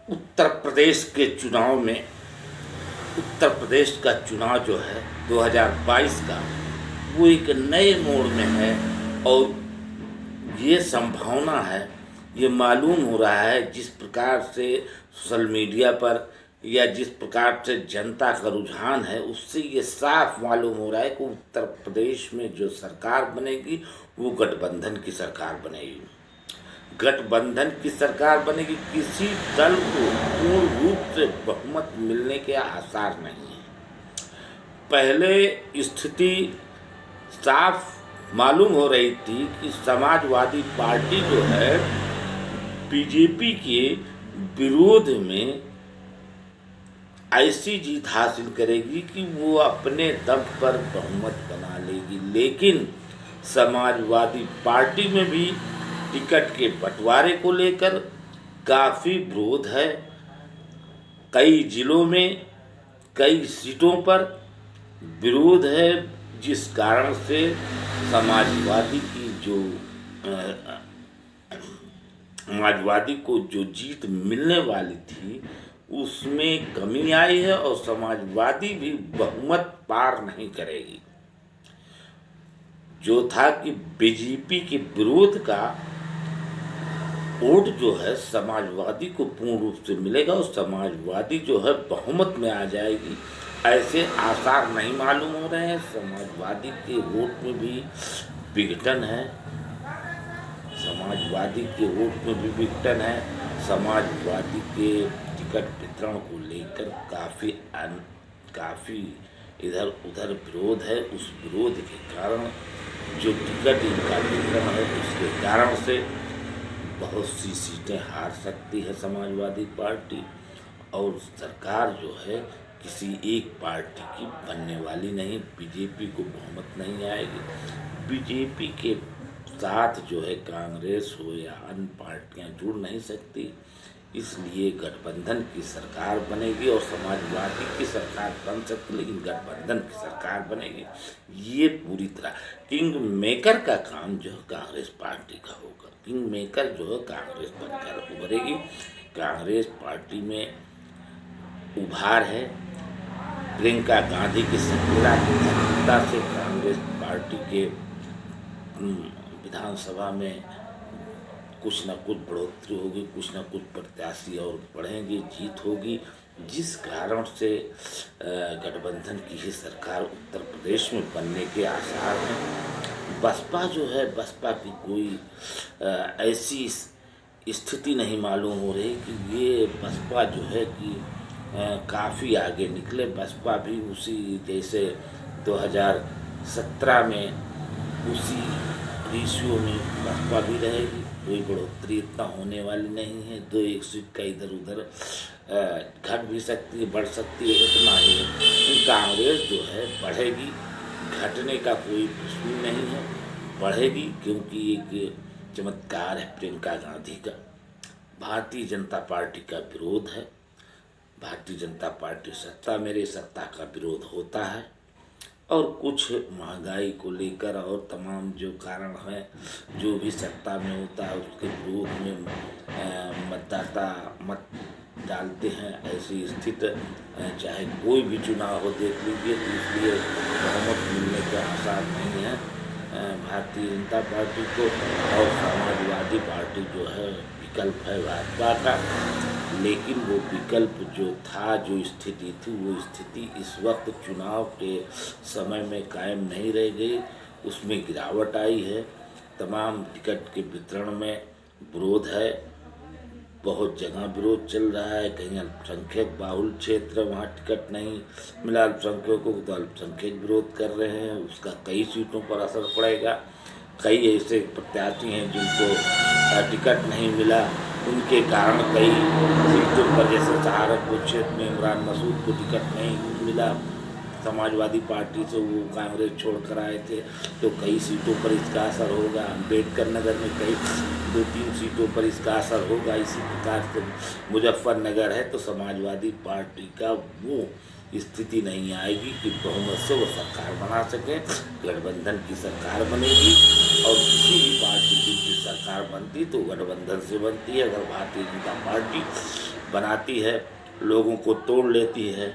उत्तर प्रदेश के चुनाव में उत्तर प्रदेश का चुनाव जो है 2022 का, वो एक नए मोड़ में है। और ये संभावना है, ये मालूम हो रहा है जिस प्रकार से सोशल मीडिया पर या जिस प्रकार से जनता का रुझान है, उससे ये साफ मालूम हो रहा है कि उत्तर प्रदेश में जो सरकार बनेगी वो गठबंधन की सरकार बनेगी। गठबंधन की सरकार बनेगी, किसी दल को पूर्ण रूप से बहुमत मिलने के आसार नहीं है। पहले स्थिति साफ मालूम हो रही थी कि समाजवादी पार्टी जो है बीजेपी के विरोध में ऐसी जीत हासिल करेगी कि वो अपने दम पर बहुमत बना लेगी। लेकिन समाजवादी पार्टी में भी टिकट के बंटवारे को लेकर काफ़ी विरोध है। कई जिलों में कई सीटों पर विरोध है, जिस कारण से समाजवादी को जो जीत मिलने वाली थी उसमें कमी आई है और समाजवादी भी बहुमत पार नहीं करेगी। जो था कि बीजेपी के विरोध का वोट जो है समाजवादी को पूर्ण रूप से मिलेगा और समाजवादी जो है बहुमत में आ जाएगी, ऐसे आसार नहीं मालूम हो रहे हैं। समाजवादी के वोट में भी विघटन है, समाजवादी के वोट में भी विघटन है। समाजवादी के टिकट वितरण को लेकर काफ़ी इधर उधर विरोध है। उस विरोध के कारण जो टिकट इनका वितरण है, उसके कारण से बहुत सी सीटें हार सकती है समाजवादी पार्टी, और सरकार जो है किसी एक पार्टी की बनने वाली नहीं। बीजेपी को बहुमत नहीं आएगी। बीजेपी के साथ जो है कांग्रेस हो या अन्य पार्टियां जुड़ नहीं सकती, इसलिए गठबंधन की सरकार बनेगी और समाजवादी की सरकार बन सकती, लेकिन गठबंधन की सरकार बनेगी। ये पूरी तरह किंग मेकर का काम जो है कांग्रेस पार्टी का होगा। किंग मेकर जो है कांग्रेस बनकर उभरेगी। कांग्रेस पार्टी में उभार है। प्रियंका गांधी की सक्रियता से कांग्रेस पार्टी के विधानसभा में कुछ न कुछ बढ़ोतरी होगी, कुछ न कुछ प्रत्याशी और बढ़ेंगे, जीत होगी, जिस कारण से गठबंधन की ही सरकार उत्तर प्रदेश में बनने के आसार हैं। बसपा जो है, बसपा की कोई ऐसी स्थिति नहीं मालूम हो रही कि ये बसपा जो है कि काफ़ी आगे निकले। बसपा भी उसी जैसे 2017 में उसी रेशियो में बसपा भी रहेगी। कोई बढ़ोतरी इतना होने वाली नहीं है। 2-1 सीट का इधर उधर घट भी सकती है, बढ़ सकती है, इतना ही है। कांग्रेस जो है बढ़ेगी, घटने का कोई प्रश्न नहीं है, बढ़ेगी, क्योंकि एक चमत्कार है प्रियंका गांधी का। भारतीय जनता पार्टी का विरोध है। भारतीय जनता पार्टी सत्ता का विरोध होता है, और कुछ महंगाई को लेकर और तमाम जो कारण है, जो भी सत्ता में होता है उसके विरोध में मतदाता मत डालते हैं। ऐसी स्थिति चाहे कोई भी चुनाव हो देख लीजिए, तो इसलिए बहुमत मिलने के आसार नहीं है भारतीय जनता पार्टी को। और समाजवादी पार्टी जो है विकल्प है भाजपा का, लेकिन वो विकल्प जो था, जो स्थिति थी, वो स्थिति इस वक्त चुनाव के समय में कायम नहीं रह गई, उसमें गिरावट आई है। तमाम टिकट के वितरण में विरोध है, बहुत जगह विरोध चल रहा है। कहीं अल्पसंख्यक बाहुल क्षेत्र, वहाँ टिकट नहीं मिला अल्पसंख्यकों को, तो अल्पसंख्यक विरोध कर रहे हैं, उसका कई सीटों पर असर पड़ेगा। कई ऐसे प्रत्याशी हैं जिनको टिकट नहीं मिला, उनके कारण कई सीटों पर, जैसे सहारनपुर क्षेत्र में इमरान मसूद को टिकट नहीं मिला समाजवादी पार्टी से, वो कांग्रेस छोड़कर आए थे, तो कई सीटों पर इसका असर होगा। अम्बेडकर नगर में कई 2-3 सीटों पर इसका असर होगा। इसी प्रकार से मुजफ्फरनगर है, तो समाजवादी पार्टी का वो स्थिति नहीं आएगी कि बहुमत से वो सरकार बना सके। गठबंधन की सरकार बनेगी, और किसी भी पार्टी की सरकार बनती तो गठबंधन से बनती है। अगर भारतीय जनता पार्टी बनाती है, लोगों को तोड़ लेती है,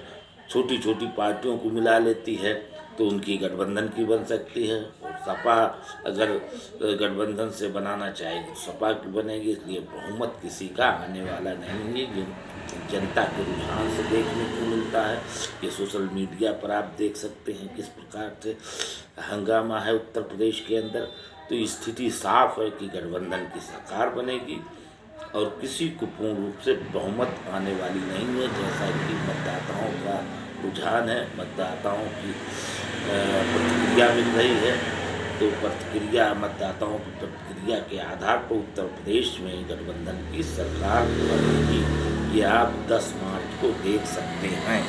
छोटी छोटी पार्टियों को मिला लेती है, तो उनकी गठबंधन की बन सकती है। और सपा अगर गठबंधन से बनाना चाहेगी तो सपा की बनेगी, इसलिए बहुमत किसी का आने वाला नहीं है। जनता के रुझान से देखने को मिलता है। ये सोशल मीडिया पर आप देख सकते हैं किस प्रकार से हंगामा है उत्तर प्रदेश के अंदर। तो स्थिति साफ है कि गठबंधन की सरकार बनेगी और किसी को पूर्ण रूप से बहुमत आने वाली नहीं है, जैसा कि मतदाताओं का रुझान है, मतदाताओं की प्रतिक्रिया मिल रही है। तो मतदाताओं की प्रतिक्रिया के आधार पर उत्तर प्रदेश में गठबंधन की सरकार बनेगी, ये आप 10 मार्च को देख सकते हैं।